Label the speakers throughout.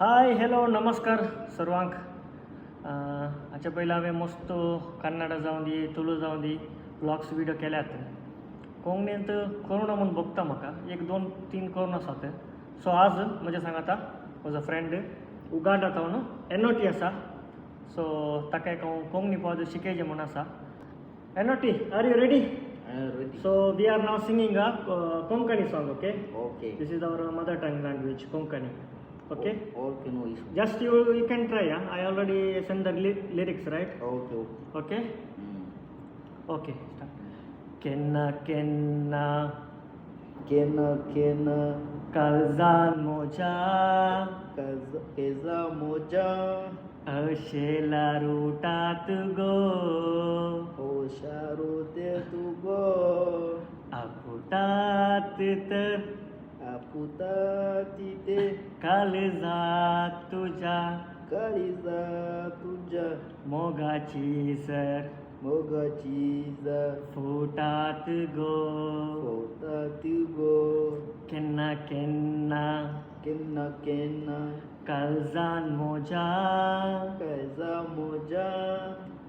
Speaker 1: Hi hello नमस्कार सर्वांक हाच्या पयलीं हांवें मस्त कन्नडा जावं दी तुळू जावं दी ब्लॉग्स व्हिडिओ केल्यात कोंकणींत करुणा म्हणून बघता म्हाका 1-2-3 करून आसात. सो आज म्हणजे सांगाता म्हजो फ्रेंड उगांडा तावन एनओटी आसा. सो ताका एक हांव कोंकणी पद शिकयचें म्हूण आसा. एनओटी are you ready?
Speaker 2: Ready.
Speaker 1: So we are now singing a Konkani song, okay?
Speaker 2: Okay.
Speaker 1: This is our mother tongue language, Konkani. Okay?
Speaker 2: Okay, no issue.
Speaker 1: Just you can try, yeah? I already sent the lyrics, right?
Speaker 2: Okay.
Speaker 1: Okay?
Speaker 2: Mm.
Speaker 1: Okay, start. Kenna kenna
Speaker 2: Kena
Speaker 1: kalzan moja
Speaker 2: keza moja
Speaker 1: ashela rutat go
Speaker 2: o sharote tu go
Speaker 1: akutat ter
Speaker 2: aputa tite
Speaker 1: kalzat tuja
Speaker 2: kaliza tuja
Speaker 1: mogachi sar
Speaker 2: mogachi za
Speaker 1: futat go
Speaker 2: kota tu go
Speaker 1: kenna kenna
Speaker 2: kena
Speaker 1: kalzan moja
Speaker 2: keza moja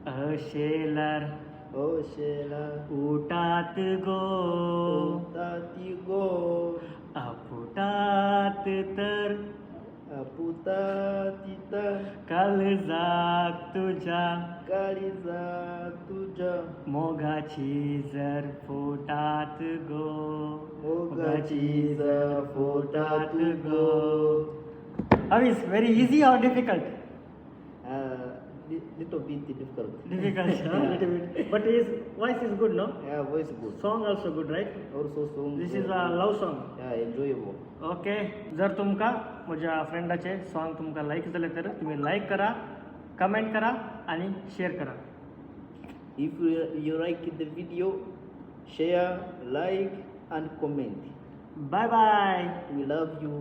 Speaker 1: ashelar
Speaker 2: o shela
Speaker 1: utat go
Speaker 2: kota tu go
Speaker 1: aputat ter
Speaker 2: aputa tita
Speaker 1: kalzak tuja
Speaker 2: kaliza tuja
Speaker 1: mogachi zar futat go
Speaker 2: mogachi za fota tu go.
Speaker 1: How is very easy or difficult?
Speaker 2: Little bit difficult.
Speaker 1: Difficult, huh? Little bit. But his voice is good, no?
Speaker 2: Yeah, voice good.
Speaker 1: Song also good, right?
Speaker 2: Also song.
Speaker 1: This is a love song.
Speaker 2: Yeah, enjoyable.
Speaker 1: Okay. जर तुमका म्हज्या फ्रेंडाचे song तुमका like झाले तर तुम्ही like करा, comment करा आणि शेअर करा.
Speaker 2: If you like the video, share, like, and comment.
Speaker 1: Bye bye.
Speaker 2: We love you.